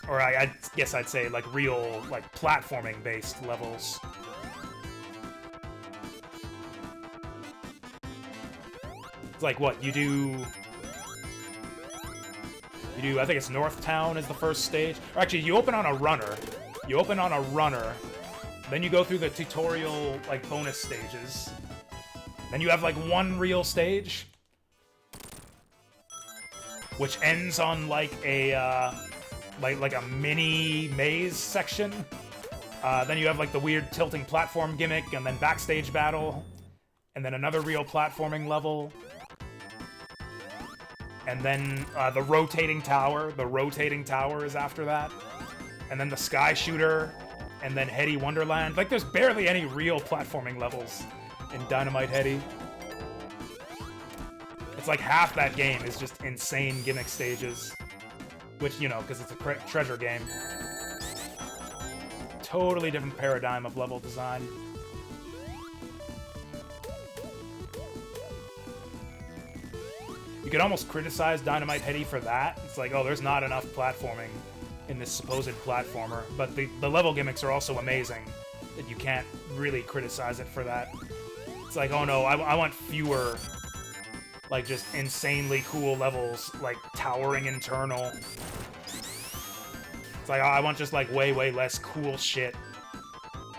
Or I guess I'd say like real like platforming-based levels. Like what you do, I think it's North Town is the first stage, or actually you open on a runner, then you go through the tutorial like bonus stages, then you have like one real stage which ends on like a like a mini maze section, then you have like the weird tilting platform gimmick, and then backstage battle, and then another real platforming level. And then the rotating tower is after that. And then the sky shooter, and then Heady Wonderland. Like, there's barely any real platforming levels in Dynamite Headdy. It's like half that game is just insane gimmick stages. Which, you know, because it's a treasure game. Totally different paradigm of level design. You could almost criticize Dynamite Headdy for that. It's like, oh, there's not enough platforming in this supposed platformer. But the level gimmicks are also amazing. That you can't really criticize it for that. It's like, oh no, I want fewer, like, just insanely cool levels, like towering internal. It's like, I want just, like, way, way less cool shit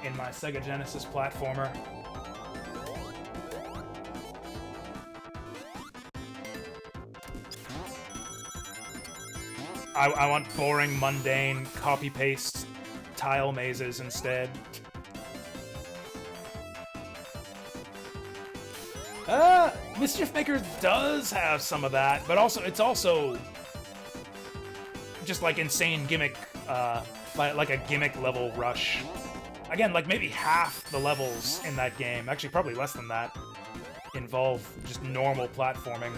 in my Sega Genesis platformer. I want boring, mundane, copy-paste tile mazes instead. Mischief Maker does have some of that, but also it's also just like insane gimmick, like a gimmick level rush. Again, like maybe half the levels in that game, actually probably less than that, involve just normal platforming.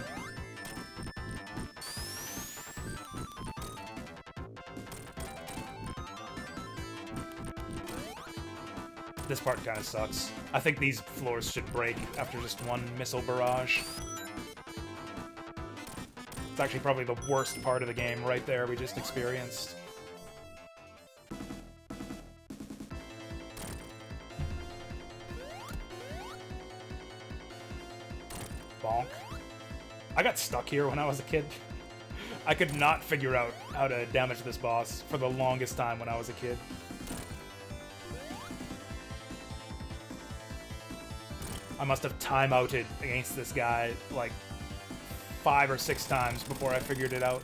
This part kind of sucks. I think these floors should break after just one missile barrage. It's actually probably the worst part of the game right there we just experienced. Bonk. I got stuck here when I was a kid. I could not figure out how to damage this boss for the longest time when I was a kid. I must have time-outed against this guy, like, 5 or 6 times before I figured it out.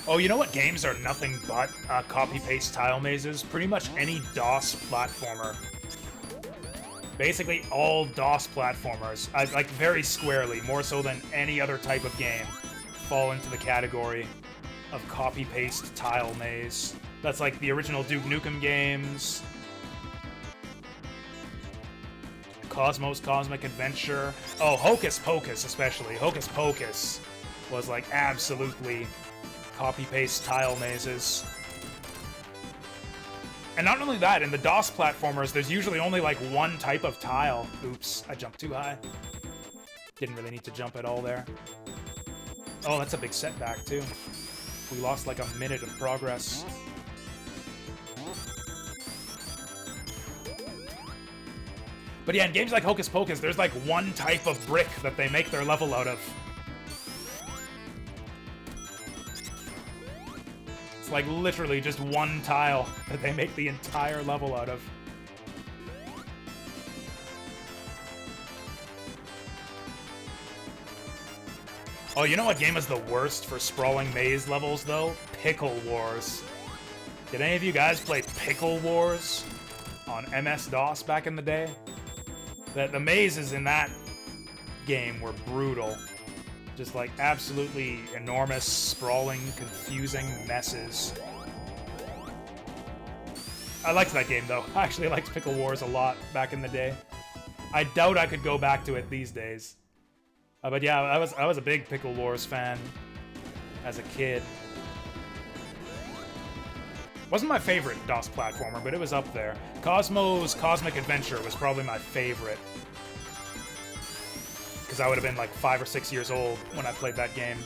Oh, you know what games are nothing but copy-paste tile mazes? Pretty much any DOS platformer. Basically all DOS platformers, like very squarely, more so than any other type of game, fall into the category of copy-paste tile maze. That's like the original Duke Nukem games, Cosmos Cosmic Adventure. Oh, Hocus Pocus especially. Hocus Pocus was like absolutely copy-paste tile mazes. And not only that, in the DOS platformers, there's usually only like one type of tile. Oops, I jumped too high. Didn't really need to jump at all there. Oh, that's a big setback too. We lost like a minute of progress. But yeah, in games like Hocus Pocus, there's like one type of brick that they make their level out of. It's like literally just one tile that they make the entire level out of. Oh, you know what game is the worst for sprawling maze levels, though? Pickle Wars. Did any of you guys play Pickle Wars on MS-DOS back in the day? The mazes in that game were brutal. Just like absolutely enormous, sprawling, confusing messes. I liked that game though. I actually liked Pickle Wars a lot back in the day. I doubt I could go back to it these days. But yeah, I was a big Pickle Wars fan as a kid. Wasn't my favorite DOS platformer, but it was up there. Cosmos Cosmic Adventure was probably my favorite. Because I would have been like 5 or 6 years old when I played that game.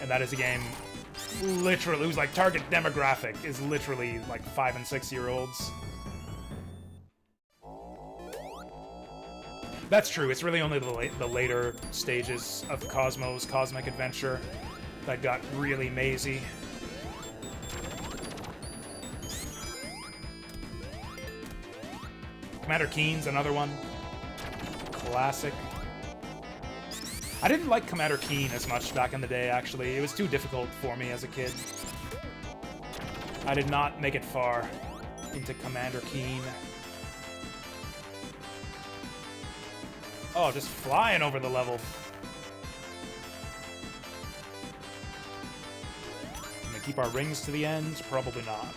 And that is a game, literally, whose like target demographic is literally like 5 and 6-year-olds. That's true, it's really only the later stages of Cosmos Cosmic Adventure that got really mazy. Commander Keen's another one. Classic. I didn't like Commander Keen as much back in the day, actually. It was too difficult for me as a kid. I did not make it far. into Commander Keen. Oh, just flying over the level. Can we keep our rings to the end? Probably not.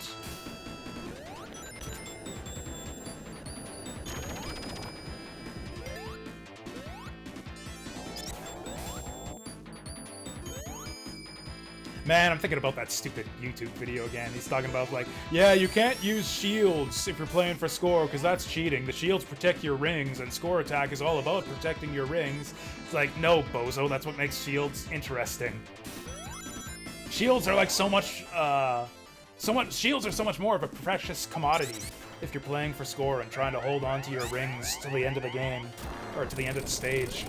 Man, I'm thinking about that stupid YouTube video again. He's talking about, like, yeah, you can't use shields if you're playing for score, because that's cheating. The shields protect your rings, and score attack is all about protecting your rings. It's like, no, bozo, that's what makes shields interesting. Shields are like so much shields are so much more of a precious commodity if you're playing for score and trying to hold on to your rings till the end of the game, or to the end of the stage.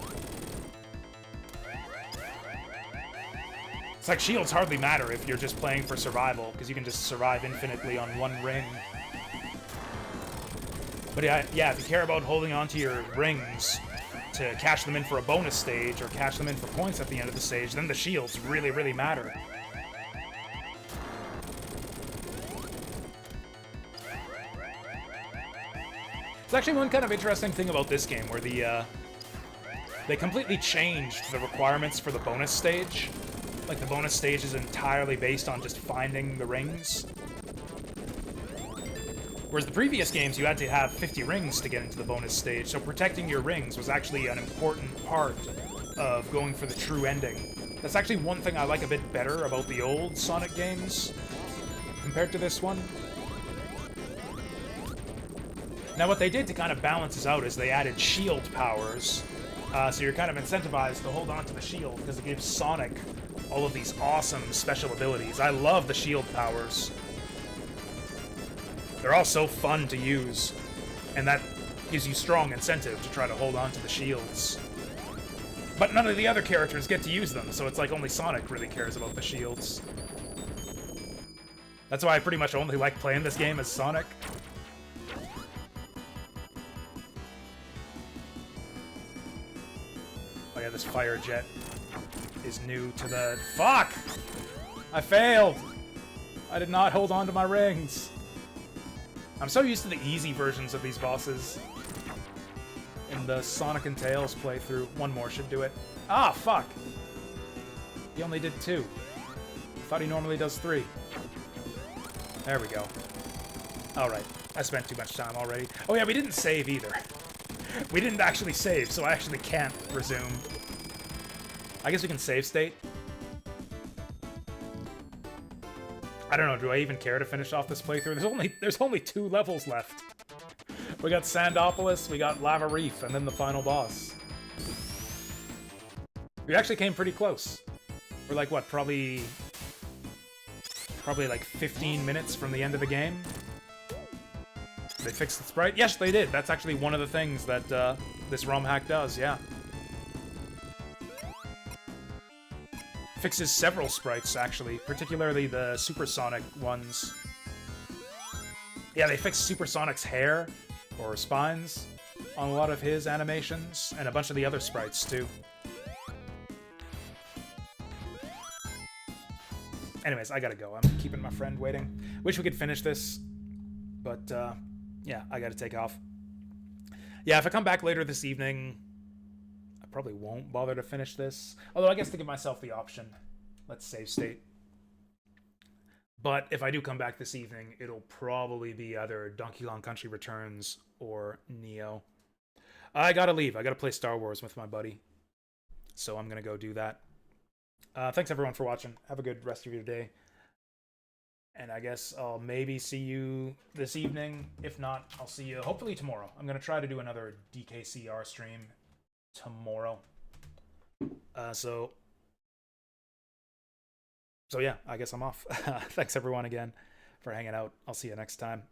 It's like shields hardly matter if you're just playing for survival, because you can just survive infinitely on one ring. But yeah, if you care about holding on to your rings to cash them in for a bonus stage, or cash them in for points at the end of the stage, then the shields really, really matter. It's actually one kind of interesting thing about this game, where they completely changed the requirements for the bonus stage. Like, the bonus stage is entirely based on just finding the rings. Whereas the previous games, you had to have 50 rings to get into the bonus stage, so protecting your rings was actually an important part of going for the true ending. That's actually one thing I like a bit better about the old Sonic games compared to this one. Now, what they did to kind of balance this out is they added shield powers, so you're kind of incentivized to hold on to the shield, because it gives Sonic all of these awesome special abilities. I love the shield powers. They're all so fun to use, and that gives you strong incentive to try to hold on to the shields. But none of the other characters get to use them, so it's like only Sonic really cares about the shields. That's why I pretty much only like playing this game as Sonic. Oh yeah, this fire jet is new to the... Fuck! I failed! I did not hold on to my rings. I'm so used to the easy versions of these bosses in the Sonic and Tails playthrough. One more should do it. Ah, fuck! He only did 2. I thought he normally does 3. There we go. Alright, I spent too much time already. Oh yeah, we didn't save either. We didn't actually save, so I actually can't resume. I guess we can save state. I don't know, do I even care to finish off this playthrough? There's only 2 levels left. We got Sandopolis, we got Lava Reef, and then the final boss. We actually came pretty close. We're like, what, probably like 15 minutes from the end of the game? Did they fix the sprite? Yes, they did. That's actually one of the things that this ROM hack does, yeah. Fixes several sprites, actually, particularly the Supersonic ones. Yeah, they fixed Supersonic's hair, or spines, on a lot of his animations, and a bunch of the other sprites, too. Anyways, I gotta go. I'm keeping my friend waiting. Wish we could finish this, but, yeah, I gotta take off. Yeah, if I come back later this evening, I probably won't bother to finish this. Although, I guess to give myself the option. Let's save state. But if I do come back this evening, it'll probably be either Donkey Kong Country Returns or Neo. I gotta leave. I gotta play Star Wars with my buddy. So I'm gonna go do that. Thanks everyone for watching. Have a good rest of your day. And I guess I'll maybe see you this evening. If not, I'll see you hopefully tomorrow. I'm gonna try to do another DKCR stream tomorrow. So yeah, I guess I'm off. Thanks everyone again for hanging out. I'll see you next time.